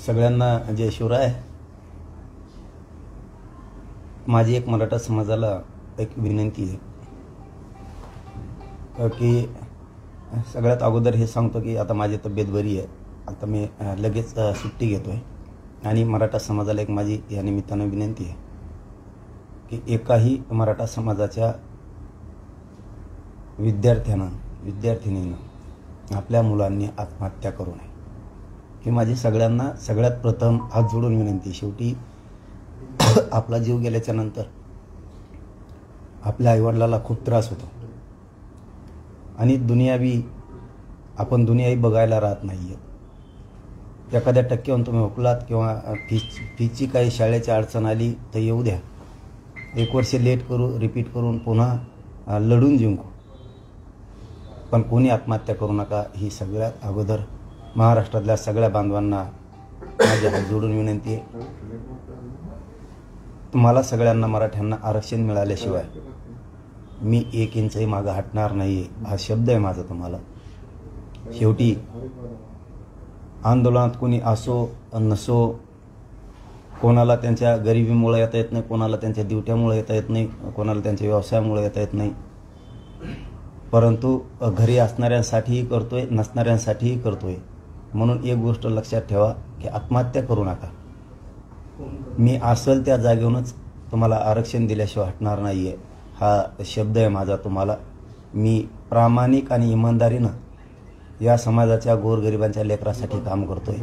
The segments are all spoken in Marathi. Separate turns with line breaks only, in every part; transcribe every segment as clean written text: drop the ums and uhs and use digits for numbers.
सगळ्यांना जय शिवराय. माझी एक मराठा समाजाला एक विनंती आहे की सगळ्यात अगोदर हे सांगतो की आता माझी तब्येत बरी आहे. आता मी लगेच सुट्टी घेतोय आणि मराठा समाजाला एक माझी या निमित्तानं विनंती आहे की एकाही मराठा समाजाच्या विद्यार्थिनीनं आपल्या मुलांनी आत्महत्या करू नये ही माझी सगळ्यांना सगळ्यात प्रथम हात जोडून विनंती. शेवटी आपला जीव गेल्याच्या नंतर आपल्या आईवडिलाला खूप त्रास होतो आणि आपण दुनियाही बघायला राहत नाहीये. एखाद्या टक्क्यावरून तुम्ही हुकलात किंवा फीची काही शाळेची अडचण आली तर येऊ द्या, एक वर्ष लेट करू, रिपीट करून पुन्हा लढून जिंकू, पण कोणी आत्महत्या करू नका ही सगळ्यात अगोदर महाराष्ट्रातल्या सगळ्या बांधवांना माझ्या हात जोडून विनंती आहे. तुम्हाला सगळ्यांना मराठ्यांना आरक्षण मिळाल्याशिवाय मी एक इंचही मागं हटणार नाही हा शब्द आहे माझा तुम्हाला. शेवटी आंदोलनात कोणी असो नसो, कोणाला त्यांच्या गरिबीमुळे येता येत नाही, कोणाला त्यांच्या ड्युट्यामुळे येता येत नाही, कोणाला त्यांच्या व्यवसायामुळे येता येत नाही, परंतु घरी असणाऱ्यांसाठीही करतोय, नसणाऱ्यांसाठीही करतोय. म्हणून एक गोष्ट लक्षात ठेवा की आत्महत्या करू नका. मी असेल त्या जागेवरूनच तुम्हाला आरक्षण दिल्याशिवाय हटणार नाहीये हा शब्द आहे माझा तुम्हाला. मी प्रामाणिक आणि इमानदारीनं या समाजाच्या गोरगरिबांच्या लेकरासाठी काम करतोय.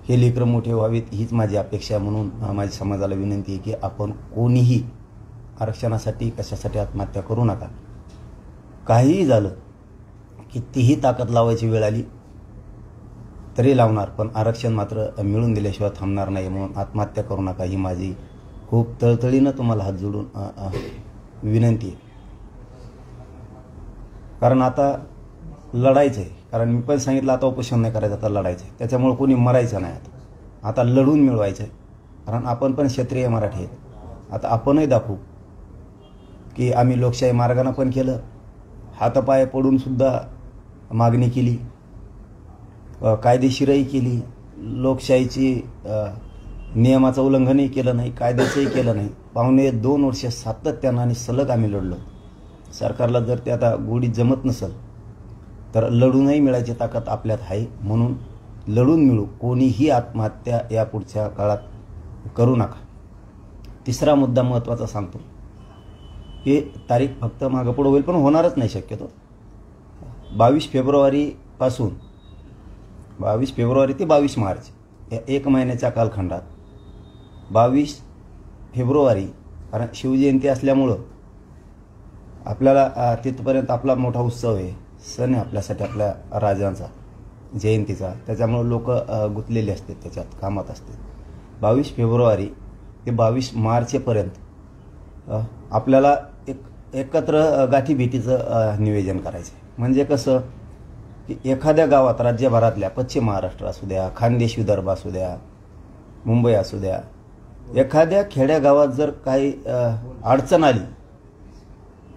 हे लेकरं मोठे व्हावीत हीच माझी अपेक्षा आहे. म्हणून माझ्या समाजाला विनंती आहे की आपण कोणीही आरक्षणासाठी कशासाठी आत्महत्या करू नका. काहीही झालं, कितीही ताकद लावायची वेळ आली तरी लावणार, पण आरक्षण मात्र मिळून दिल्याशिवाय थांबणार नाही. म्हणून आत्महत्या करू नका ही माझी खूप तळतळीनं तुम्हाला हात जोडून विनंती आहे. कारण आता लढायचं आहे. कारण मी पण सांगितलं आता उपोषण नाही करायचं, आता लढायचं आहे. त्याच्यामुळे कोणी मरायचं नाही. आता लढून मिळवायचं आहे. कारण आपण पण क्षत्रिय मराठी आहेत. आता आपणही दाखवू की आम्ही लोकशाही मार्गाने पण केलं, हातापाय पडून सुद्धा मागणी केली, कायदेशीरही केली, लोकशाहीची नियमाचं उल्लंघनही केलं नाही, कायद्याचंही केलं नाही. 2.25 वर्ष सातत्यानं आणि सलग आम्ही लढलो. सरकारला जर ते आता गोडीत जमत नसेल तर लढूनही मिळायची ताकद आपल्यात आहे. म्हणून लढून मिळू. कोणीही आत्महत्या या पुढच्या काळात करू नका. तिसरा मुद्दा महत्त्वाचा सांगतो की तारीख फक्त मागं पुढं होईल, पण होणारच नाही शक्यतो. 22 फेब्रुवारीपासून 22 फेब्रुवारी ते 22 मार्च या एक महिन्याच्या कालखंडात 22 फेब्रुवारी कारण शिवजयंती असल्यामुळं आपल्याला तिथपर्यंत आपला मोठा उत्सव आहे, सण आहे आपल्यासाठी, आपल्या राजांचा जयंतीचा. त्याच्यामुळं लोक गुंतलेले असतात, त्याच्यात कामात असतात. 22 फेब्रुवारी ते 22 मार्चपर्यंत आपल्याला एकत्र गाठीभेटीचं नियोजन करायचं आहे. म्हणजे कसं की एखाद्या गावात राज्यभरातल्या पश्चिम महाराष्ट्र असू द्या, खानदेश विदर्भ असू द्या, मुंबई असू द्या, एखाद्या खेड्या गावात जर काही अडचण आली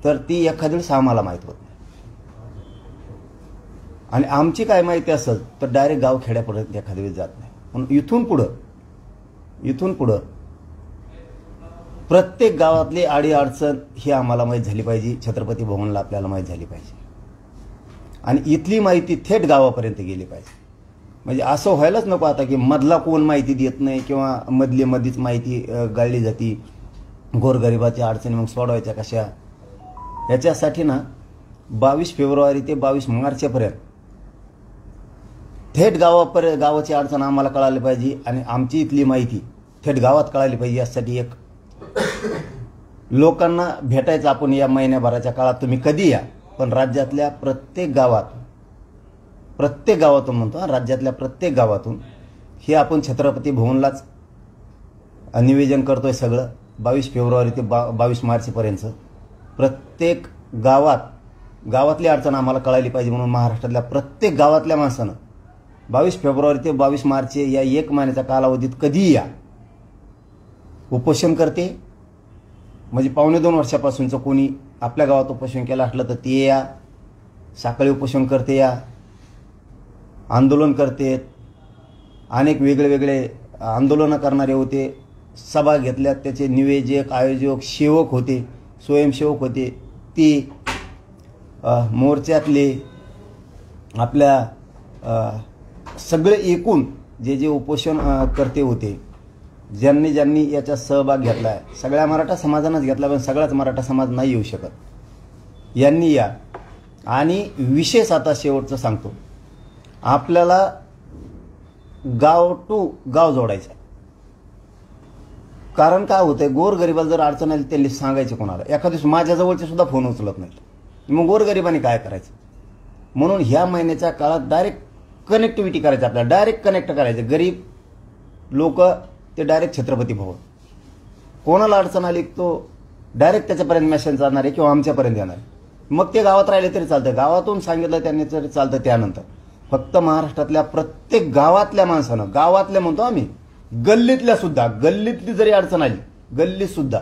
तर ती एखाद्या वेळेस आम्हाला माहीत होत नाही. आणि आमची काय माहिती असेल तर डायरेक्ट गाव खेड्यापर्यंत एखाद्या वेळेस जात नाही. म्हणून इथून पुढं प्रत्येक गावातली आडी अडचण ही आम्हाला माहीत झाली पाहिजे. छत्रपती भवनला आपल्याला माहीत झाली पाहिजे आणि इथली माहिती थेट गावापर्यंत गेली पाहिजे. म्हणजे असं व्हायलाच नको आता की मधला कोण माहिती देत नाही किंवा मधीच माहिती गाळली जाती. गोरगरिबाच्या अडचणी मग सोडवायच्या कशा, याच्यासाठी ना 22 फेब्रुवारी ते 22 मार्चपर्यंत थेट गावाची अडचण आम्हाला कळाली पाहिजे आणि आमची इथली माहिती थेट गावात कळाली पाहिजे. यासाठी एक लोकांना भेटायचं आपण या महिन्याभराच्या काळात. तुम्ही कधी या, पण राज्यातल्या प्रत्येक गावातून म्हणतो, राज्यातल्या प्रत्येक गावातून हे आपण छत्रपती भवनलाच निवेदन करतोय सगळं. 22 फेब्रुवारी ते 22 मार्चपर्यंत प्रत्येक गावातली अडचण आम्हाला कळाली पाहिजे. म्हणून महाराष्ट्रातल्या प्रत्येक गावातल्या माणसानं 22 फेब्रुवारी ते 22 मार्च या एक महिन्याच्या कालावधीत कधीही या. उपोषण करते म्हणजे 2.25 वर्षापासूनचं कोणी आपल्या गावात उपोषण केलं असलं तर ते या, साखळी उपोषण करते या, आंदोलन करते, अनेक वेगळे वेगळे आंदोलनं करणारे होते, सभा घेतल्यात, त्याचे नियोजक आयोजक सेवक होते, स्वयंसेवक होते, ते मोर्चातले आपल्या सगळे एकूण जे जे उपोषण करते होते, ज्यांनी ज्यांनी याचा सहभाग घेतला आहे, सगळ्या मराठा समाजानंच घेतला, पण सगळाच मराठा समाज नाही येऊ शकत, यांनी या. आणि विशेष आता शेवटचं सांगतो, आपल्याला गाव टू गाव जोडायचं आहे. कारण काय होतंय, गोरगरिबाला जर अडचण आली त्यांनी सांगायचे कोणाला. एखाद्या दिवशी माझ्या जवळचे सुद्धा फोन उचलत नाहीत, मग गोरगरिबांनी काय करायचं. म्हणून ह्या महिन्याच्या काळात डायरेक्ट कनेक्टिव्हिटी करायची, आपल्याला डायरेक्ट कनेक्ट करायचं. गरीब लोक ते डायरेक्ट छत्रपती भवन, कोणाला अडचण आली तो डायरेक्ट त्याच्यापर्यंत मेसेज जाणार आहे किंवा आमच्यापर्यंत येणार आहे. मग ते गावात राहिले तरी चालतं, गावातून सांगितलं त्यांनी तरी चालतं. त्यानंतर फक्त महाराष्ट्रातल्या प्रत्येक गावातल्या माणसानं, गावातल्या म्हणतो आम्ही, गल्लीतल्या सुद्धा, गल्लीतली जरी अडचण आली, गल्लीत सुद्धा,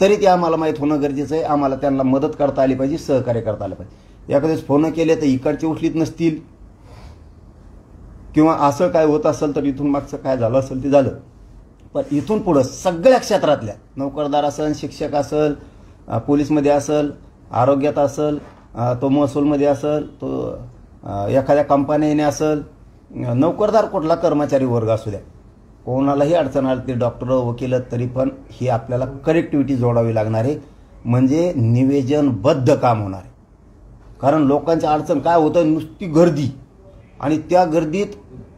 तरी ते आम्हाला माहीत होणं गरजेचं आहे. आम्हाला त्यांना मदत करता आली पाहिजे, सहकार्य करता आलं पाहिजे. एखाद्याच फोन केले तर इकडचे उचलीत नसतील किंवा असं काय होत असेल तर इथून मागचं काय झालं असेल ते झालं. पण इथून पुढं सगळ्या क्षेत्रातल्या, नोकरदार असेल, शिक्षक असेल, पोलीसमध्ये असेल, आरोग्यात असेल, तो महसूलमध्ये असेल, तो एखाद्या कंपनीने असेल, नोकरदार कुठला कर्मचारी वर्ग असू द्या, कोणालाही अडचण आली ते डॉक्टर वकील, तरी पण ही आपल्याला कनेक्टिव्हिटी जोडावी लागणार आहे. म्हणजे नियोजनबद्ध काम होणार आहे. कारण लोकांच्या अडचण काय होतं, नुसती गर्दी, आणि त्या गर्दीत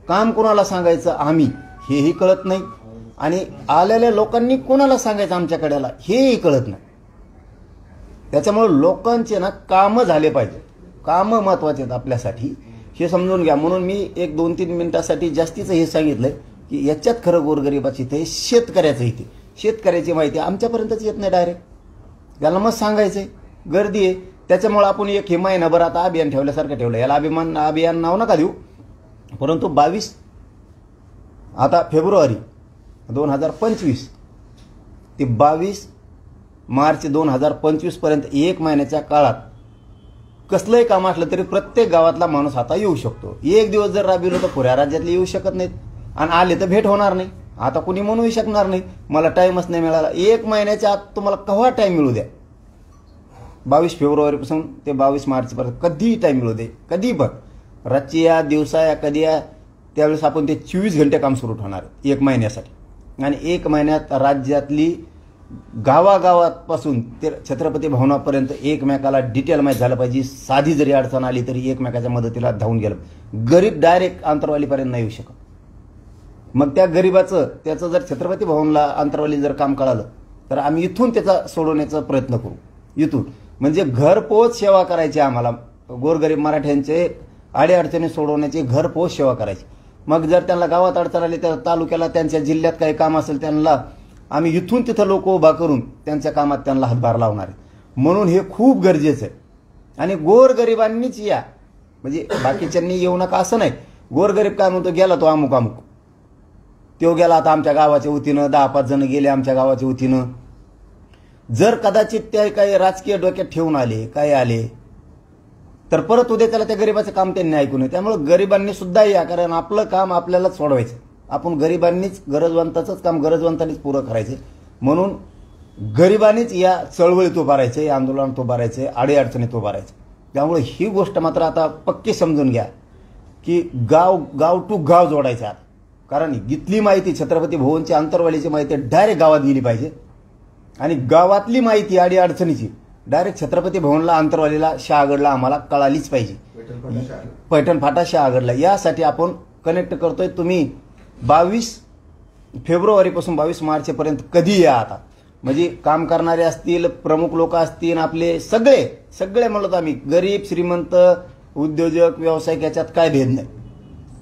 काम कोणाला सांगायचं आम्ही हेही कळत नाही, आणि आलेल्या लोकांनी कोणाला सांगायचं आमच्याकडेला हेही कळत नाही. त्याच्यामुळे लोकांचे ना कामं झाले पाहिजे, कामं महत्वाचे आहेत आपल्यासाठी, हे समजून घ्या. म्हणून मी 1-2-3 मिनिटासाठी जास्तीचं हे सांगितलंय की याच्यात खरं गोरगरिबाची इथे, शेतकऱ्याचं इथे, शेतकऱ्याची माहिती आमच्यापर्यंतच येत नाही डायरेक्ट. त्याला मग सांगायचंय गर्दी आहे. त्याच्यामुळे आपण एक हे महिनाभर आता अभियान ठेवल्यासारखं ठेवलं. याला अभियान नाव नका देऊ, परंतु 22 आता फेब्रुवारी 2025 ते 22 मार्च 2025 पर्यंत 1 महिन्याच्या काळात कसलंही काम असलं तरी प्रत्येक गावातला माणूस आता येऊ शकतो. एक दिवस जर राबविलं तर पुऱ्या राज्यातले येऊ शकत नाहीत, आणि आले तर भेट होणार नाही. आता कुणी म्हणूही शकणार नाही मला टाईमच नाही मिळाला. 1 महिन्याच्या आत तुम्हाला केव्हा टाईम मिळू द्या, 22 फेब्रुवारीपासून ते 22 मार्चपर्यंत कधीही टाईम मिळू दे, कधी पण, रातची या, दिवसा या, कधी या, त्यावेळेस आपण ते 24 घंटे काम सुरू ठेवणार आहे 1 महिन्यासाठी. आणि 1 महिन्यात राज्यातली गावागावापासून ते छत्रपती भवनापर्यंत एकमेकाला डिटेल माहीत झालं पाहिजे. साधी जरी अडचण आली तरी एकमेकाच्या मदतीला धावून गेलं. गरीब डायरेक्ट अंतरवालीपर्यंत नाही येऊ शकत. मग त्या गरीबाचं, त्याचं जर छत्रपती भवनला अंतरवाली जर काम कळालं तर आम्ही इथून त्याचा सोडवण्याचा प्रयत्न करू. इथून म्हणजे घरपोच सेवा करायची आम्हाला. गोरगरीब मराठ्यांचे अडीअडचणी सोडवण्याची घरपोच सेवा करायची. मग जर त्यांना गावात अडचण आली तर तालुक्याला, त्यांच्या जिल्ह्यात काही काम असेल त्यांना आम्ही इथून तिथं लोक उभा करून त्यांच्या कामात त्यांना हातभार लावणार आहे. म्हणून हे खूप गरजेचं आहे. आणि गोरगरिबांनीच या, म्हणजे बाकीच्यांनी येऊ नका असं नाही. गोरगरीब काय म्हणतो, गेला तो अमुक अमुक, तो गेला आता आमच्या गावाच्या वतीनं, 10-5 जण गेले आमच्या गावाच्या वतीनं. जर कदाचित ते काही राजकीय डोक्यात ठेवून आले, काय आले, तर परत उद्या त्याला त्या गरीबाचं काम त्यांनी ऐकू नये. त्यामुळे गरिबांनी सुद्धा या, कारण आपलं काम आपल्यालाच सोडवायचं. आपण गरिबांनीच, गरजवंताचंच काम गरजवंतांनीच पुरं करायचं. म्हणून गरिबांनीच या चळवळीत उभारायचं, या आंदोलनात उभारायचं, अडीअडचणीत उभारायचं. त्यामुळे ही गोष्ट मात्र आता पक्की समजून घ्या की गाव टू गाव जोडायचं आहे. कारण इथली माहिती, छत्रपती भवनची अंतरवालीची माहिती डायरेक्ट गावात गेली पाहिजे, आणि गावातली माहिती अडीअडचणीची डायरेक्ट छत्रपती भवनला, अंतरवालीला, शहागडला आम्हाला कळालीच पाहिजे. पैठण फाटा, शहागडला, यासाठी आपण कनेक्ट करतोय. तुम्ही 22 फेब्रुवारीपासून 22 मार्चपर्यंत कधी या आता. म्हणजे काम करणारे असतील, प्रमुख लोक असतील, आपले सगळे म्हणत आम्ही, गरीब श्रीमंत, उद्योजक, व्यावसायिक, याच्यात काय भेद नाही,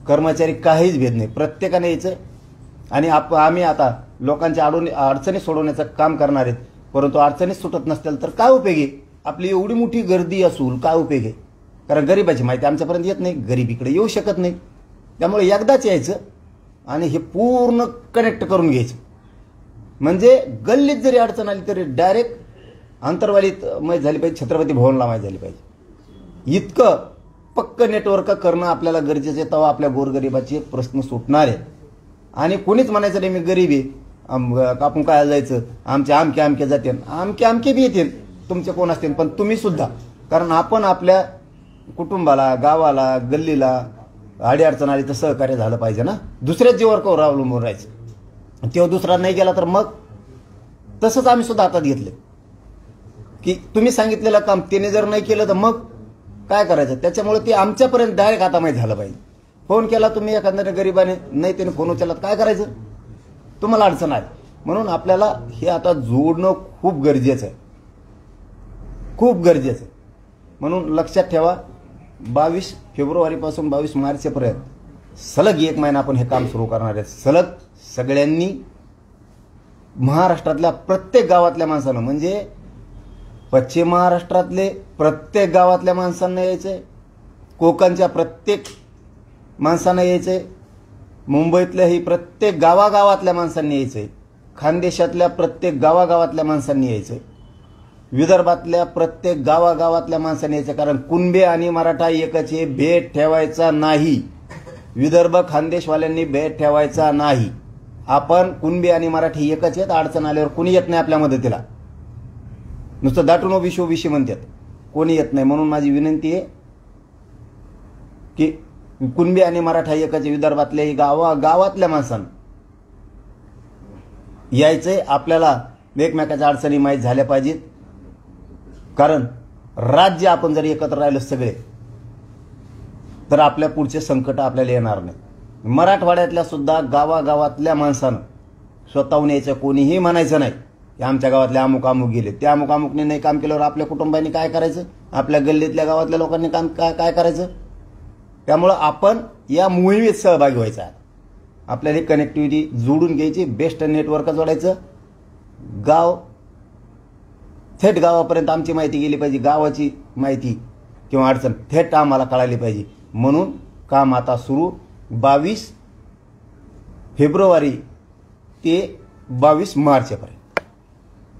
कर्मचारी काहीच भेद नाही, प्रत्येकाने यायचं. आणि आम्ही आता लोकांच्या अडचणी सोडवण्याचं काम करणार आहेत. परंतु अडचणीच सुटत नसतील तर काय उपयोग आहे, आपली एवढी मोठी गर्दी असून काय उपयोग आहे. कारण गरिबाची माहिती आमच्यापर्यंत येत नाही, गरीब इकडे येऊ शकत नाही. त्यामुळे एकदाच यायचं आणि हे पूर्ण कनेक्ट करून घ्यायचं. म्हणजे गल्लीत जरी अडचण आली तरी डायरेक्ट अंतरवालीत माहीत झाली पाहिजे, छत्रपती भवनला माहीत झाली पाहिजे. इतकं पक्क नेटवर्क करणं आपल्याला गरजेचं आहे. तेव्हा आपल्या गोरगरिबाचे प्रश्न सुटणार आहे. आणि कोणीच म्हणायचं नाही मी गरीब आहे, आपण काय जायचं, आमचे आमके आमके जाते, आमके आमके बी येतील, तुमचे कोण असतील, पण तुम्ही सुद्धा. कारण आपण आपल्या कुटुंबाला, गावाला, गल्लीला अडीअडचण आली तर सहकार्य झालं पाहिजे ना. दुसऱ्याच जीवावर अवलंबून राहायचं, तेव्हा दुसरा नाही गेला तर मग. तसंच आम्ही सुद्धा हातात घेतले की तुम्ही सांगितलेलं काम त्याने जर नाही केलं तर मग काय करायचं. त्याच्यामुळे ते आमच्यापर्यंत डायरेक्ट आता माहीत झालं पाहिजे. फोन केला तुम्ही एखाद्याने गरीबाने, नाही त्याने फोन उचलला, काय करायचं, तुम्हाला अडचण आहे. म्हणून आपल्याला हे आता जोडणं खूप गरजेचं आहे, खूप गरजेचं आहे. म्हणून लक्षात ठेवा, 22 फेब्रुवारीपासून 22 मार्चपर्यंत सलग 1 महिना आपण हे काम सुरू करणार आहे. सलग सगळ्यांनी महाराष्ट्रातल्या प्रत्येक गावातल्या माणसानं, म्हणजे पश्चिम महाराष्ट्रातले प्रत्येक गावातल्या माणसांना यायचंय, कोकणच्या प्रत्येक माणसांना यायचंय, मुंबईतल्याही प्रत्येक गावागावातल्या माणसांनी यायचंय, खानदेशातल्या प्रत्येक गावागावातल्या माणसांनी यायचंय, विदर्भातल्या प्रत्येक गावागावातल्या माणसांनी यायचं. कारण कुणबे आणि मराठा एकच आहे, भेद ठेवायचा नाही. विदर्भ खानदेशवाल्यांनी भेद ठेवायचा नाही. आपण कुणबे आणि मराठी एकच आहेत. अडचण आल्यावर कोणी येत नाही आपल्या मदतीला, नुसतं दाटून विषय म्हणतात, कोणी येत नाही. म्हणून माझी विनंती आहे की कुणबे आणि मराठा एकच, विदर्भातल्या गावातल्या माणसांना यायचंय. आपल्याला एकमेकाच्या अडचणी माहीत झाल्या पाहिजेत. कारण राज्य आपण जर एकत्र राहिलो सगळे तर आपल्या पुढचे संकट आपल्याला येणार नाही. मराठवाड्यातल्या सुद्धा गावागावातल्या माणसानं स्वतःहून यायचं, कोणीही म्हणायचं नाही की आमच्या गावातले अमुक अमुक गेले, त्या अमुक अमुकने नाही काम केल्यावर आपल्या कुटुंबाने काय करायचं, आपल्या गल्लीतल्या गावातल्या लोकांनी काम काय करायचं. त्यामुळं आपण या मोहिमेत सहभागी व्हायचा आहे. आपल्याला ही कनेक्टिव्हिटी जोडून घ्यायची, बेस्ट नेटवर्क जोडायचं. गाव थेट गावापर्यंत आमची माहिती गेली पाहिजे, गावाची माहिती किंवा अडचण थेट आम्हाला कळाली पाहिजे. म्हणून काम आता सुरू 22 फेब्रुवारी ते 22 मार्चपर्यंत.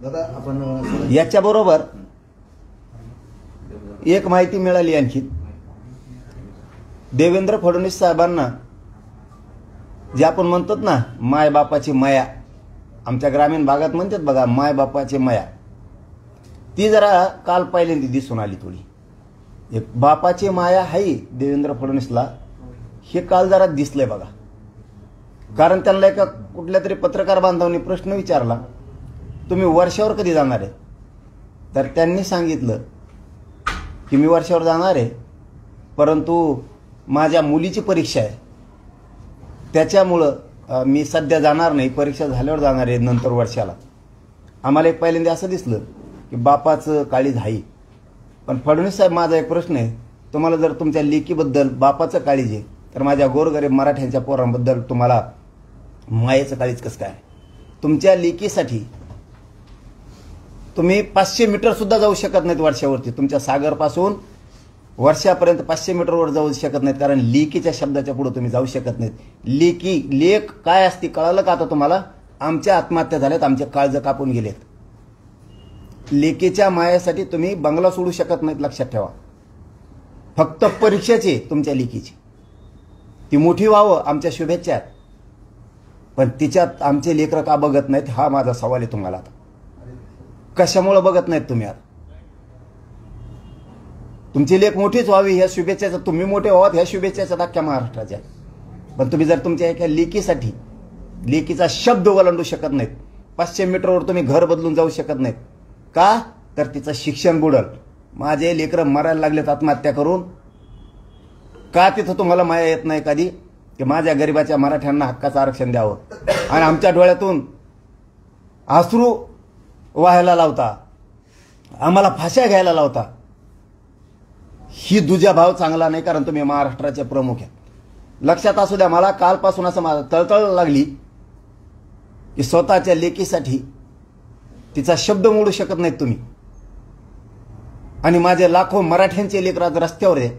दादा आपण
याच्याबरोबर एक माहिती मिळाली आणखी, देवेंद्र फडणवीस साहेबांना जे आपण म्हणतात ना मायबापाची माया, आमच्या ग्रामीण भागात म्हणतात बघा मायबापाची माया, ती जरा काल पहिल्यांदा दिसून आली. थोडी एक बापाची माया आहे देवेंद्र फडणवीसला, हे काल जरा दिसलंय बघा. कारण त्यांना एका कुठल्या तरी पत्रकार बांधवांनी प्रश्न विचारला, तुम्ही वर्षावर कधी जाणार आहे, तर त्यांनी सांगितलं की मी वर्षावर जाणार आहे, परंतु माझ्या मुलीची परीक्षा आहे, त्याच्यामुळं मी सध्या जाणार नाही, परीक्षा झाल्यावर जाणार आहे नंतर वर्षाला. आम्हाला एक पहिल्यांदा असं दिसलं की बापाचं काळीज आहे. पण फडणवीस साहेब, माझा एक प्रश्न आहे, तुम्हाला जर तुमच्या लेकीबद्दल बापाचं काळीज आहे तर माझ्या गोरगरीब मराठ्यांच्या पोरांबद्दल तुम्हाला मायेचं काळीज कसं काय. तुमच्या लेकीसाठी तुम्ही 500 मीटर सुद्धा जाऊ शकत नाहीत वर्षावरती, तुमच्या सागरपासून वर्षापर्यंत 500 मीटरवर जाऊ शकत नाहीत. कारण लेकीच्या शब्दाच्या पुढे तुम्ही जाऊ शकत नाहीत. लेख काय असते कळालं का आता तुम्हाला. आमच्या आत्महत्या झाल्यात, आमचे काळज कापून गेलेत. लेकीच्या मायासाठी तुम्ही बंगला सोडू शकत नाहीत, लक्षात ठेवा. फक्त परीक्षेची तुमच्या लेकीची, ती मोठी व्हावं आमच्या शुभेच्छा आहेत, पण तिच्यात आमचे लेकरं का बघत नाहीत हा माझा सवाल आहे तुम्हाला. आता कशामुळे बघत नाहीत तुम्ही. आता तुमची लेख मोठीच व्हावी ह्या शुभेच्छाच्या, तुम्ही मोठे व्हावात ह्या शुभेच्छाच्या अख्ख्या महाराष्ट्राच्या. पण तुम्ही जर तुमच्या एका लेकीसाठी लेकीचा शब्द ओलांडू शकत नाहीत, 500 मीटरवर तुम्ही घर बदलून जाऊ शकत नाहीत, का तर तिचं शिक्षण बुडल. माझे लेकरं मरायला लागलेत आत्महत्या करून, का तिथं तुम्हाला माया येत नाही कधी की माझ्या गरिबाच्या मराठ्यांना हक्काचं आरक्षण द्यावं. आणि आमच्या डोळ्यातून अश्रू वाहायला लावता, आम्हाला फाश्या घ्यायला लावता. ही दुजा भाव चांगला नाही, कारण तुम्ही महाराष्ट्राचे प्रमुख आहेत. लक्षात असू द्या, मला कालपासून असं माझं तळतळ लागली की स्वतःच्या लेकीसाठी तिचा शब्द मोडू शकत नाहीत तुम्ही. आणि माझे लाखो मराठ्यांचे लेकर आज रस्त्यावर आहेत,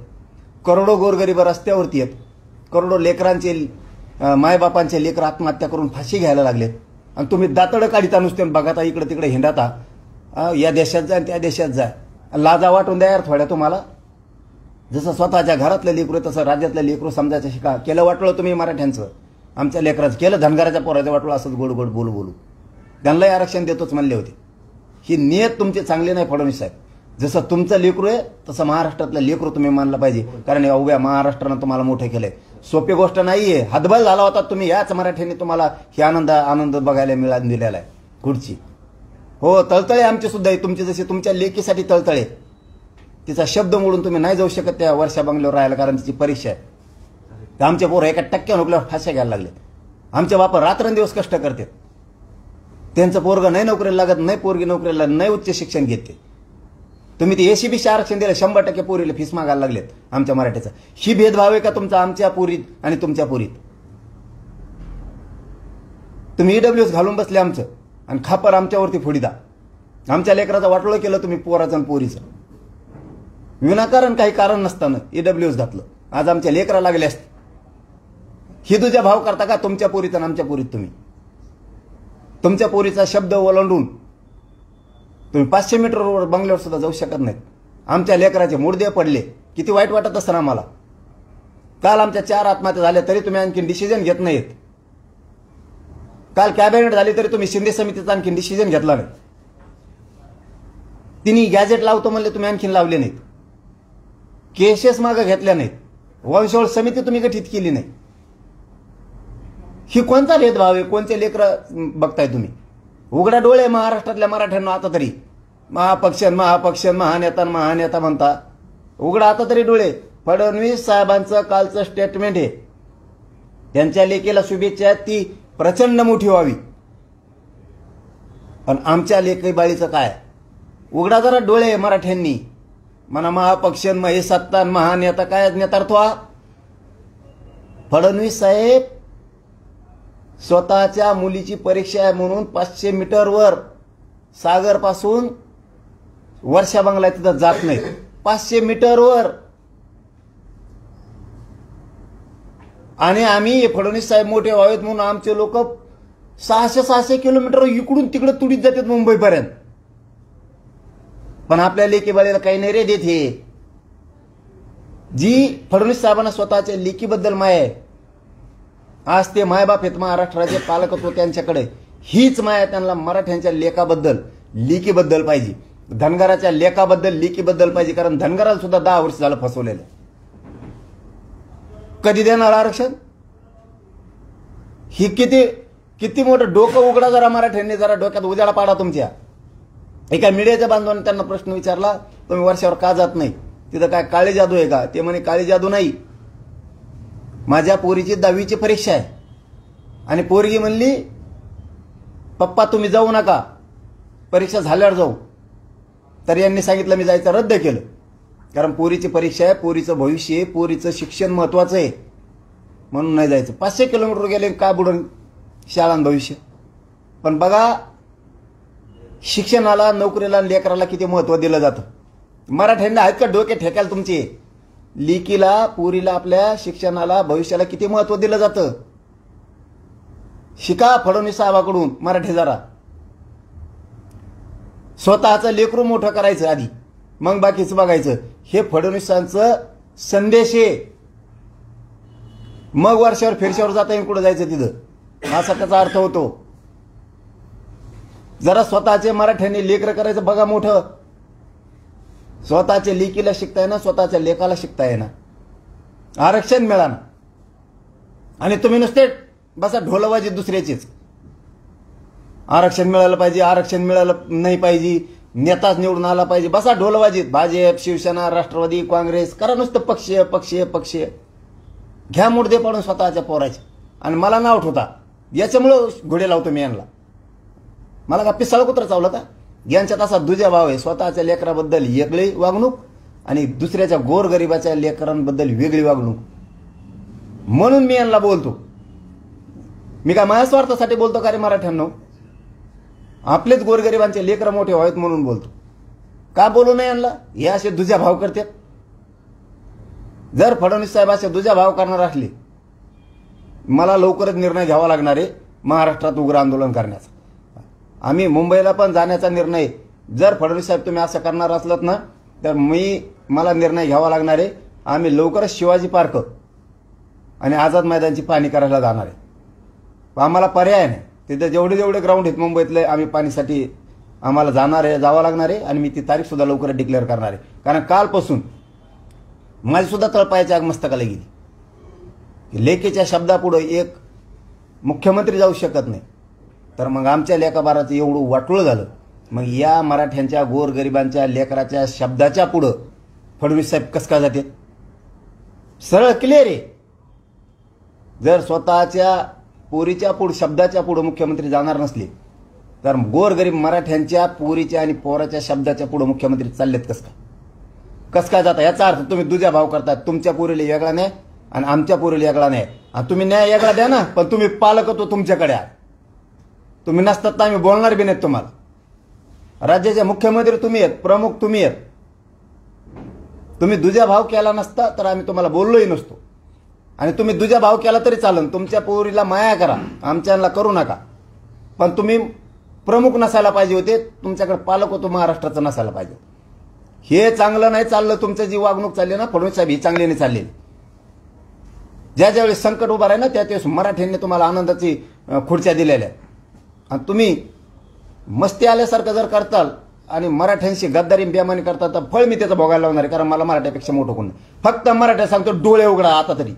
करोडो गोरगरीब रस्त्यावरती आहेत, करोडो लेकरांचे मायबापांचे लेकर आत्महत्या करून फाशी घ्यायला लागलेत. आणि तुम्ही दातडं काढिता नुसते बघा, इकडे तिकडे हिंडाता, या देशात जा त्या देशात जा. लाजा वाटून द्या यार थोड्या तुम्हाला. जसं स्वतःच्या घरातलं लेकरू तसं राज्यातलं लेकरू समजायचं शिका. केलं वाटलं तुम्ही मराठ्यांचं, आमच्या लेकराचं केलं, धनगराच्या पोराचं वाटलं असंच गोड गोड बोलू बोलू. त्यांनाही आरक्षण देतोच म्हणले होते. ही नियत तुमची चांगली नाही फडणवीस साहेब. जसं तुमचं लेकरू आहे तसं महाराष्ट्रातलं लेकरू तुम्ही मानलं पाहिजे, कारण या उभ्या महाराष्ट्रानं तुम्हाला मोठं केलंय. सोपी गोष्ट नाहीये. हतबल झाला होता तुम्ही. याच मराठ्यांनी तुम्हाला ही आनंद बघायला मिळाला दिलेला आहे खुर्ची. हो, तळतळे आमची सुद्धा आहे, तुमची जशी तुमच्या लेकीसाठी तळतळे. तिचा शब्द मोडून तुम्ही नाही जाऊ शकत त्या वर्षा बंगल्यावर राहायला, कारण तिची परीक्षा आहे. तर आमचे पोरं 1% नोकरीवर फाश्या घ्यायला लागले. आमचे बाप रात्रंदिवस कष्ट करतात. त्यांचं पोरगं नाही नोकरीला लागत, नाही पोरगी नोकरीला, नाही उच्च शिक्षण घेते. तुम्ही ते एसीबीसी आरक्षण दिलं, 100% पोरीला फीस मागायला लागलेत आमच्या मराठीचा. ही भेदभाव आहे का तुमचा आमच्या पोरीत आणि तुमच्या पोरीत? तुम्ही ईडब्ल्यूएस घालून बसले आमचं आणि खापर आमच्यावरती फोडीदा. आमच्या लेकराचं वाटोळं केलं तुम्ही पोराचं आणि पोरीचं. विनाकारण काही कारण नसताना ईडब्ल्यूएस घातलं. आज आमच्या लेकरा लागले असते. ही तुझ्या भाव करता का तुमच्या पोरीत आणि आमच्या पोरीत? तुम्ही तुमच्या पोरीचा शब्द ओलांडून तुम्ही 500 मीटरवर बंगल्यावर सुद्धा जाऊ शकत नाहीत. आमच्या लेकराचे मुडदे पडले, किती वाईट वाटत असतं आम्हाला. काल आमच्या 4 आत्महत्या झाल्या तरी तुम्ही आणखी डिसिजन घेत नाहीत. काल कॅबिनेट झाली तरी तुम्ही शिंदे समितीचा आणखी डिसिजन घेतला नाही. तिने गॅजेट लावतो म्हणले, तुम्ही आणखीन लावले नाहीत. केसेस मागे घेतल्या नाहीत. वंशवळ समिती तुम्ही गठीत केली नाही. ही कोणता भेदभाव आहे? कोणते लेकरं बघताय तुम्ही? उघडा डोळे महाराष्ट्रातल्या मराठ्यांना. आता तरी महानेता म्हणता. उघडा आता तरी डोळे. फडणवीस साहेबांचं कालचं स्टेटमेंट आहे, त्यांच्या लेकीला शुभेच्छा, ती प्रचंड मोठी व्हावी. पण आमच्या लेकी बाळीचं काय? उघडा जरा डोळे मराठ्यांनी. म्हणा महापक्ष, हे सत्ता, महानेता, काय नेतार्थ? फडणवीस साहेब स्वतःच्या मुलीची परीक्षा आहे म्हणून 500 मीटरवर सागरपासून वर्षा बंगला तिथं जात नाही. 500 मीटरवर. आणि आम्ही फडणवीस साहेब मोठे व्हावेत म्हणून आमचे लोक 600 किलोमीटर इकडून तिकडे तुडीत जातात मुंबईपर्यंत. पण आपल्या लेकीबाळीला काही नाही रे देत. हे जी फडणवीस साहेबांना स्वतःच्या लेकीबद्दल माया आहे, आज ते मायबाप आहेत महाराष्ट्राचे, पालकत्व त्यांच्याकडे, हीच माया त्यांना मराठ्यांच्या लेकाबद्दल, लेकीबद्दल पाहिजे. धनगराच्या लेकाबद्दल, लेकीबद्दल पाहिजे. कारण धनगराला सुद्धा 10 वर्ष झालं फसवलेलं. कधी देणार आरक्षण? ही किती मोठं डोकं उघडा जरा मराठ्यांनी. जरा डोक्यात उजाळा पाडा तुमच्या. एका मीडियाच्या बांधवाने त्यांना प्रश्न विचारला, तुम्ही वर्षावर का जात नाही? तिथं काय काळी जादू आहे का? ते म्हणे काळी जादू नाही, माझ्या पोरीची 10वीची परीक्षा आहे. आणि पोरगी म्हणली, पप्पा तुम्ही जाऊ नका, परीक्षा झाल्यावर जाऊ. तर यांनी सांगितलं मी जायचं रद्द केलं, कारण पोरीची परीक्षा आहे, पोरीचं भविष्य आहे, पोरीचं शिक्षण महत्वाचं आहे म्हणून नाही जायचं. 500 किलोमीटर गेले, काय बुडून शाळा भविष्य. पण बघा, शिक्षणाला, नोकरीला, लेकराला किती महत्व दिलं जातं. मराठ्यांना आहेत का डोके ठेकायला तुमचे? लेकीला, पोरीला, आपल्या शिक्षणाला, भविष्याला किती महत्व दिलं जातं. शिका फडणवीस साहेबाकडून मराठी जरा. स्वतःचं लेकरू मोठं करायचं आधी, मग बाकीचं बघायचं. हे फडणवीसांचं संदेश आहे. मग वर्षावर फिरशावर जाता येईल कुठं जायचं तिथं, असा त्याचा अर्थ होतो. जरा स्वतःचे मराठ्यांनी लेकरं करायचं बघा मोठं. स्वतःच्या लेकीला शिकता येणार, स्वतःच्या लेकाला शिकता येणार. आरक्षण मिळालं आणि तुम्ही नुसते बसा ढोलवाजी दुसऱ्याचीच. आरक्षण मिळालं पाहिजे, आरक्षण मिळालं नाही पाहिजे, नेताच निवडून आला पाहिजे, बसा ढोलवाजीत. भाजप, शिवसेना, राष्ट्रवादी, काँग्रेस, करा नुसतं पक्ष. घ्या मुडदे पाडून स्वतःच्या पोराचे. आणि मला नाव ठेवता, याच्यामुळं घोडे लावतो मी यांना. मला का पिसाळ कुत्र चावलं का? यांच्यात असा दुजा भाव आहे. स्वतःच्या लेकराबद्दल वेगळी वागणूक आणि दुसऱ्याच्या गोरगरिबाच्या लेकरांबद्दल वेगळी वागणूक. म्हणून मी यांना बोलतो. मी काय माझ्या स्वार्थासाठी बोलतो का रे मराठ्यांनो? आपलेच गोरगरिबांचे लेकरं मोठे व्हावेत म्हणून बोलतो. का बोलू नये यांना? हे असे दुजा भाव करतात. जर फडणवीस साहेब असे दुजा भाव करणार असले, मला लवकरच निर्णय घ्यावा लागणार आहे महाराष्ट्रात उग्र आंदोलन करण्याचा. आम्ही मुंबईला पण जाण्याचा निर्णय, जर फडणवीस साहेब तुम्ही असं करणार असलात ना, तर मला निर्णय घ्यावा लागणार आहे. आम्ही लवकरच शिवाजी पार्क आणि आझाद मैदानची पाहणी करायला जाणार आहे. आम्हाला पर्याय नाही. तिथे जेवढे जेवढे ग्राउंड आहेत मुंबईतले आम्ही पाणीसाठी आम्हाला जावं लागणार आहे आणि मी ती तारीख सुद्धा लवकरच डिक्लेअर करणार आहे. कारण कालपासून माझी सुद्धा तळपायाच्या आग मस्तकाला गेली. लेखीच्या शब्दापुढे एक मुख्यमंत्री जाऊ शकत नाही, तर मग आमच्या लेखाबाराचं एवढं वाटोळं झालं. मग या मराठ्यांच्या गोरगरिबांच्या लेकराच्या शब्दाच्या पुढं फडणवीस साहेब कसं काय जाते? सरळ क्लिअर आहे. जर स्वतःच्या पोरीच्या पुढे शब्दाच्या पुढे मुख्यमंत्री जाणार नसले तर गोरगरीब मराठ्यांच्या पोरीच्या आणि पोराच्या शब्दाच्या पुढे मुख्यमंत्री चाललेत कसं काय जाता? याचा अर्थ तुम्ही दुजा भाव करताय. तुमच्या पोरीला वेगळा न्याय आणि आमच्या पोरीला वेगळा न्याय. आणि तुम्ही न्याय वेगळा द्या ना, पण तुम्ही पालकत्व तुमच्याकडे आहे. तुम्ही नसतात तर आम्ही बोलणार बी नाहीत तुम्हाला. राज्याचे मुख्यमंत्री तुम्ही आहेत, प्रमुख तुम्ही आहेत. तुम्ही दुजा भाव केला नसता तर आम्ही तुम्हाला बोललोही नसतो. आणि तुम्ही दुजा भाव केला तरी चालेल. तुमच्या पोरीला माया करा, आमच्याला करू नका. पण तुम्ही प्रमुख नसायला पाहिजे होते. तुमच्याकडे पालकत्व महाराष्ट्राचं नसायला पाहिजे. हे चांगलं नाही चाललं. तुमची जी वागणूक चालली ना फडणवीस साहेब, ही चांगली नाही चालली. ज्यावेळेस संकट उभं आहे ना त्यावेळेस मराठ्यांनी तुम्हाला आनंदाची खुर्च्या दिलेल्या आहेत. आणि तुम्ही मस्ती आल्यासारखं जर करताल आणि मराठ्यांशी गद्दारी बेमानी करता तर फळ मी त्याचं भोगायला लावणार आहे. कारण मला मराठ्यापेक्षा मोठं कोण नाही. फक्त मराठ्या सांगतो डोळे उघडा. आता तरी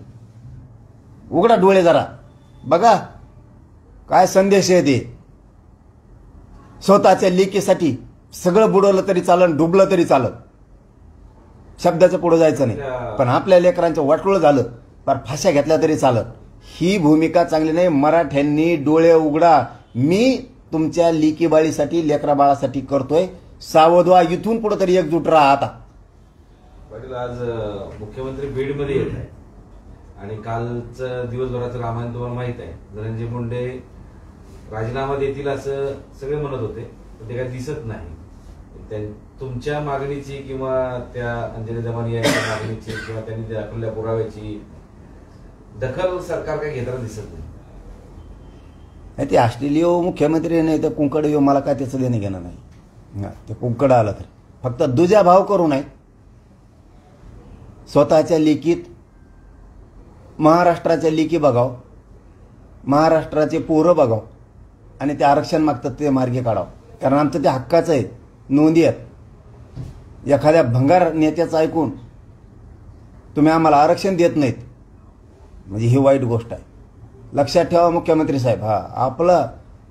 उघडा डोळे जरा, बघा काय संदेश आहे ते. स्वतःच्या लेकीसाठी सगळं बुडवलं तरी चालन, डुबलं तरी चालत, शब्दाच्या पुढे जायचं नाही. पण आपल्या लेकरांचं वाटोळं झालं पर फाश्या घेतल्या तरी चालत. ही भूमिका चांगली नाही. मराठ्यांनी डोळे उघडा. मी तुमच्या लेकीबाळीसाठी लेकरा बाळासाठी करतोय. सावध व्हा. इथून पुढे तरी एकजूट राहा. आता
पाटील, आज मुख्यमंत्री बीडमध्ये येत आहे आणि कालचं दिवसभराचं रामायण तुम्हाला माहित आहे. धनंजय मुंडे राजीनामा देतील असं सगळे म्हणत होते, पण ते काही दिसत नाही. तुमच्या मागणीची किंवा त्या अंजली दमानी यांच्या मागणीची किंवा त्यांनी दाखवलेल्या पुराव्याची दखल सरकार काही घेताना दिसत नाही.
ते ऑस्ट्रेलिया मुख्यमंत्री नाही तर कुंकड येऊ, मला काय त्याचं देणं घेणं नाही. ते कुंकड आलं तर फक्त दुजा भाव करू नये. स्वतःच्या लेकीत महाराष्ट्राच्या लेकी बघाव, महाराष्ट्राचे पोरं बघाव आणि ते आरक्षण मागतात ते मार्गी काढावं. कारण आमचं ते हक्काचं आहे, नोंदी आहेत. एखाद्या भंगार नेत्याचं ऐकून तुम्ही आम्हाला आरक्षण देत नाहीत म्हणजे ही वाईट गोष्ट आहे. लक्षात ठेवा मुख्यमंत्री साहेब.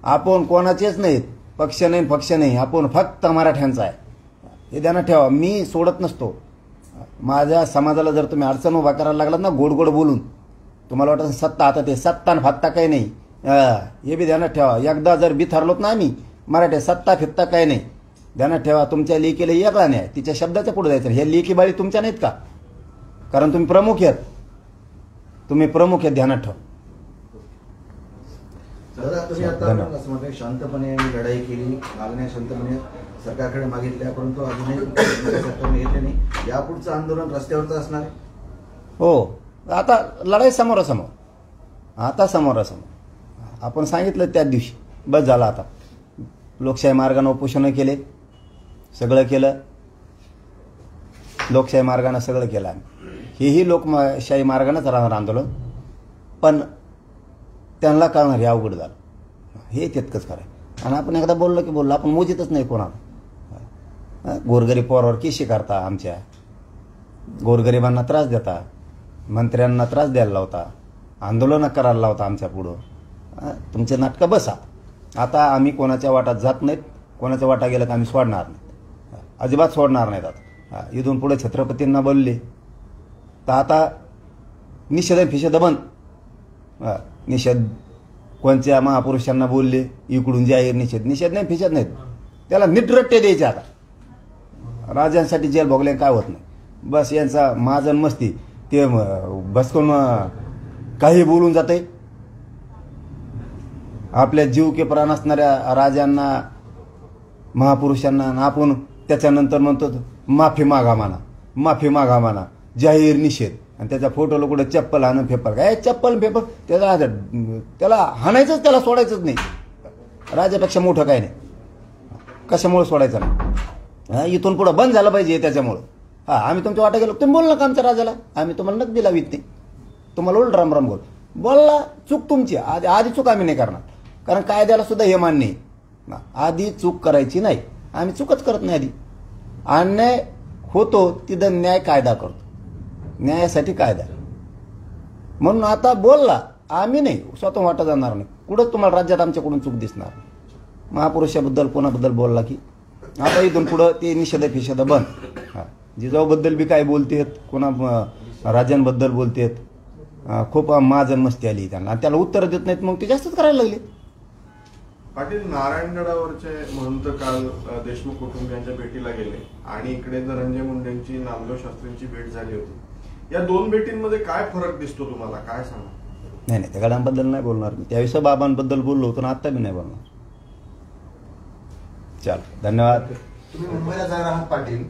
आपण कोणाचेच नाहीत, पक्ष नाही पक्ष नाही, आपण फक्त मराठ्यांचा आहे हे ध्यानात ठेवा. मी सोडत नसतो. माझ्या समाजाला जर तुम्ही अडचण उभा करायला लागलात ना गोड गोड बोलून, तुम्हाला वाटतं सत्ता, आता ते सत्ता न फत्ता काही नाही हे बी ध्यानात ठेवा. एकदा जर बिथरलोत ना आम्ही मराठी, सत्ता फित्ता काही नाही. ध्यानात ठेवा. तुमच्या लेकीला वेगळा नाही, तिच्या शब्दाच्या पुढे जायचं. हे लेकी बाळी तुमच्या नाहीत का? कारण तुम्ही प्रमुख आहेत. तुम्ही प्रमुख आहेत, ध्यानात ठेवा.
दादा, तुम्ही आता असं म्हणताय शांतपणे लढाई केली, मागण्या शांतपणे सरकारकडे मागितल्या, परंतु अजूनही सरकारने घेतले नाही. यापुढचं आंदोलन रस्त्यावरचं असणार आहे.
हो, आता लढाई समोरासमोर. आता समोरासमोर आपण सांगितलं त्याच दिवशी, बस झालं. आता लोकशाही मार्गाने उपोषण केले, सगळं केलं. लोकशाही मार्गाने सगळं केलं आम्ही. हेही लोकशाही मार्गानेच राहणार आंदोलन. पण त्यांना कळणार हे अवघड झालं, हे तितकंच करायचं. आणि आपण एकदा बोललो की बोललो, आपण मोजीतच नाही कोणाला. गोरगरीब पोरावर केशी करता, आमच्या गोरगरिबांना त्रास देता, मंत्र्यांना त्रास द्यायला लावता, आंदोलनं करायला लावता आमच्या पुढं. तुमचे नाटकं बसा. आता आम्ही कोणाच्या वाटात जात नाहीत. कोणाच्या वाटा गेलं तर आम्ही सोडणार नाहीत, अजिबात सोडणार नाहीत. आता इथून पुढे छत्रपतींना बोलले तर आता निषेध फिषेध बंद. निषेध कोणत्या महापुरुषांना बोलले इकडून जाहीर निषेध नाही, फिषेध नाहीत. त्याला नीटरट्टे द्यायचे. आता राजांसाठी जेल भोगले काय होत नाही. बस यांचा महाजन मस्ती ते बसकून काही बोलून जाते. आपल्या जीव के प्राण असणाऱ्या राजांना महापुरुषांना आपण त्याच्यानंतर म्हणतो माफी मागा म्हणा, जाहीर निषेध. आणि त्याच्या फोटोला कुठे चप्पल हाणून फेपर, काय चप्पल फेपर, त्याला हाणायचंच, त्याला सोडायचंच नाही. राजापेक्षा मोठं काय नाही. कशामुळे सोडायचं नाही? इथून पुढं बंद झालं पाहिजे त्याच्यामुळं. हा आम्ही तुमच्या वाटा गेलो तुम्ही बोल नका आमच्या राजाला, आम्ही तुम्हाला नक दिला वित नाही, तुम्हाला उलट राम राम बोलला. चूक तुमची, आधी चूक आम्ही नाही करणार, कारण कायद्याला सुद्धा हे मान्य आहे. आधी चूक करायची नाही, आम्ही चूकच करत नाही. आधी अन्याय होतो तिथं न्याय कायदा करतो, न्यायासाठी कायदा. म्हणून आता बोलला, आम्ही नाही स्वतः वाटा जाणार नाही, कुठं तुम्हाला राज्यात आमच्याकडून चूक दिसणार. महापुरुषाबद्दल कोणाबद्दल बोलला की आता इथून पुढं ते निषेध फिषेध बंद. जिजाऊबद्दल बी काय बोलतेत, कोणा राजांबद्दल बोलतेत, खूप महाजन मस्ती आली त्यांना, त्याला उत्तर देत नाहीत, मग ते जास्तच करायला लागले.
पाटील, नारायणगडावरचे महंत काल देशमुख कुटुंबियांच्या भेटीला गेले आणि इकडे धनंजय मुंडेंची नामदेव शास्त्रींची भेट झाली होती. या दोन भेटींमध्ये काय फरक दिसतो तुम्हाला, काय सांगा?
नाही त्या गडांबद्दल नाही बोलणार मी, त्याविषयी बाबांबद्दल बोललो होतो ना, आता मी नाही बोलणार. चल धन्यवाद.
तुम्ही मुंबईला जाणार आहात पाटील,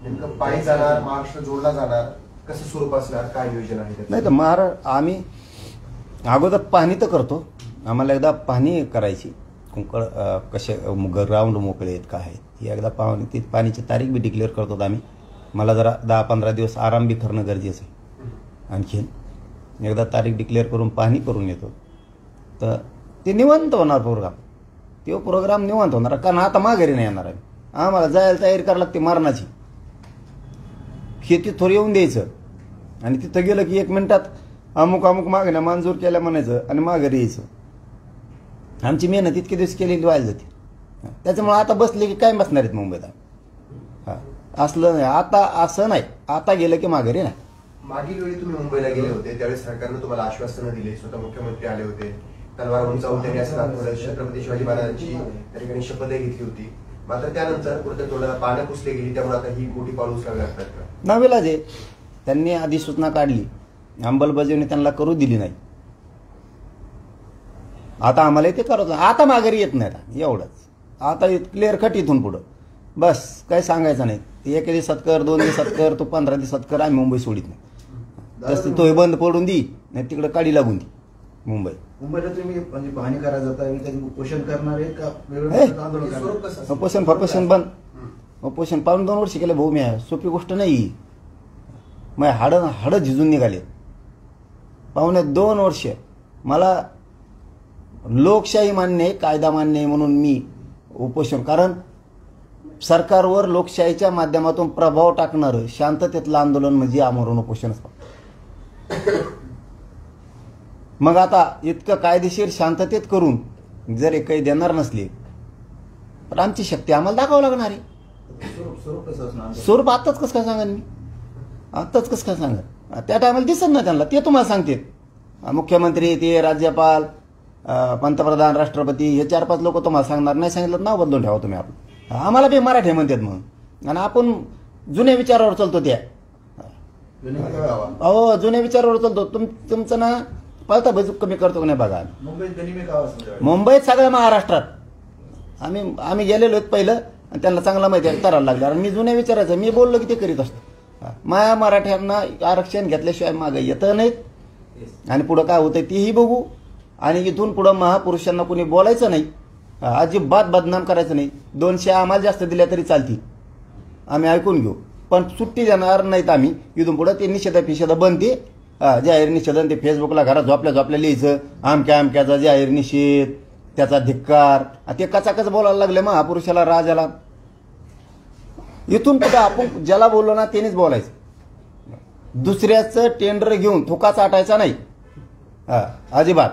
नेमकं पायी जाणार, महाराष्ट्र जोडला जाणार, कसं स्वरूप असणार, काय नियोजन आहे?
नाही तर आम्ही अगोदर पाहणी तर करतो, आम्हाला एकदा पाहणी करायची, कसे ग्राउंड मोकळे आहेत काय आहेत, एकदा पाहणी, ती पाणीची तारीख बी डिक्लेअर करतो आम्ही. मला जरा 10-15 दिवस आराम बी करणं गरजेचं आहे. आणखीन एकदा तारीख डिक्लेअर करून पाहणी करून येतो, तर ते निवांत होणार प्रोग्राम, तो प्रोग्राम निवांत होणार. कारण आता माघारी नाही येणार आहे, आम्हाला जायला तयारी करायला लागते मारणाची. शेती थोडी येऊन द्यायचं आणि तिथं गेलं की 1 मिनिटात अमुक मागण्या मंजूर केल्या म्हणायचं आणि माघारी यायचं. आमची मेहनत इतके दिवस केलेली व्हायला जाते. त्याच्यामुळे आता बसले की काय बसणार आहेत मुंबईत. असलं नाही आता, असं नाही आता गेलं की माघारी नाही.
मागील वेळी तुम्ही मुंबईला गेले होते त्यावेळी सरकारनं तुम्हाला आश्वासनं दिली, स्वतः मुख्यमंत्री आले होते, तलवार उंचावून त्यांनी असं दाखवलं, छत्रपती शिवाजी महाराजांची त्या ठिकाणी शपथही घेतली होती. मात्र त्यानंतर कुठे थोडं पानं पुसले गेली, त्यामुळे आता ही मोठी पाऊल उचलावी लागतात का?
नाविलाज आहे, त्यांनी अधिसूचना काढली, अंमलबजावणी त्यांना करू दिली नाही. आता आम्हाला ते करत, आता माघारी येत नाही एवढंच. आता क्लिअर कट इथून पुढं बस काय सांगायचं नाही. 1 दिवसात कर, 2 दिवसात कर, तो 15 दिवसात कर, आम्ही मुंबई सोडित नाही. तसं तो बंद पडून दी, नाही तिकडे काढी लागून दी.
मुंबईला तुम्ही म्हणजे पाहणी करायला जाता, उपोषण करणार आहे का वेगळं आंदोलन करणार?
उपोषण फॉर्पोषण बंद. उपोषण 2 वर्ष केलं भाऊ, मी सोपी गोष्ट नाही. मग हाडं झिजून निघाले. 2 वर्ष मला लोकशाही मान्य आहे, कायदा मान्य आहे म्हणून मी उपोषण, कारण सरकारवर लोकशाहीच्या माध्यमातून प्रभाव टाकणारं शांततेतलं आंदोलन म्हणजे आमरण उपोषण. मग आता इतकं कायदेशीर शांततेत करून जर काही देणार नसले तर आमची शक्ती आम्हाला दाखवावं लागणार आहे. स्वरूप आत्ताच कसं काय सांगा, मी आत्ताच कसं काय सांगा, त्या टायमाला दिसत ना त्यांना, ते तुम्हाला सांगते. मुख्यमंत्री, ते राज्यपाल, पंतप्रधान, राष्ट्रपती, हे 4-5 लोक तुम्हाला सांगणार. नाही सांगितलं नाव बदलून ठेवा तुम्ही. आपलं आम्हाला बी मराठी म्हणतात मग, आणि आपण जुन्या विचारावर चालतो. त्या हो जुन्या विचारावर चालतो. तुमचं ना पळता बजूक कमी करतो का नाही बघा. मुंबईत सगळ्या महाराष्ट्रात आम्ही गेलेलो आहेत पहिलं, आणि त्यांना चांगला माहिती आहे करायला लागलं. आणि मी जुन्या विचारायचं, मी बोललो की ते करीत असतो. माया मराठ्यांना आरक्षण घेतल्याशिवाय मागे येतं नाहीत, आणि पुढं काय होतंय तेही बघू. आणि इथून पुढं महापुरुषांना कोणी बोलायचं नाही, अजिबात बदनाम करायचं नाही. 200 आम्हाला जास्त दिल्या तरी चालतील, आम्ही ऐकून घेऊ, पण सुट्टी देणार नाहीत आम्ही. इथून पुढं ते निषेध बनते, जाहीर निषेध. ते फेसबुकला घरात झोपल्या लिहायचं, आमक्याचा जाहीर निषेध, त्याचा धिक्कार. ते कचाकच बोलायला लागले महापुरुषाला, राजाला. इथून पुढं आपण ज्याला बोललो ना त्यानेच बोलायचं. दुसऱ्याचं टेंडर घेऊन थुका चाटायचा नाही अजिबात.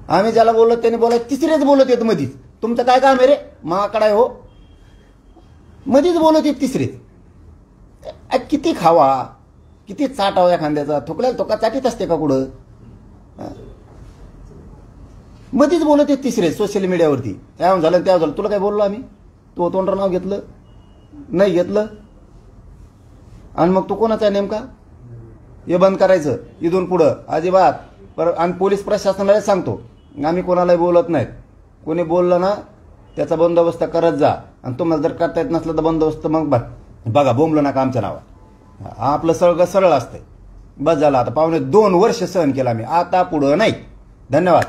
आम्ही ज्याला बोललो त्याने बोलायचं. तिसरेच बोलत येत मधीच. तुमचं काय काम आहे रे महाकडा हो, मधीच बोलत येत तिसरेच. किती खावा, किती चाटावा एखाद्याचा, थुकल्याला थोका चाटीत असते का कुठं. मधीच बोलत येत तिसरे सोशल मीडियावरती. त्यावर झालं तुला काय बोललो आम्ही, तू तोंडर नाव घेतलं नाही घेतलं, आणि मग तू कोणाचा आहे नेमका, हे बंद करायचं इथून पुढं अजिबात. आणि पोलीस प्रशासनाला सांगतो, आम्ही कोणालाही बोलत नाहीत. कोणी बोललं ना त्याचा बंदोबस्त करत जा, आणि तुम्हाला जर करता येत नसलं तर बंदोबस्त मग बघा बोंबलं नका आमच्या नावात. आपलं सगळं सरळ असतंय. बस झालं आता. 2 वर्ष सहन केला आम्ही, आता पुढं नाही. धन्यवाद.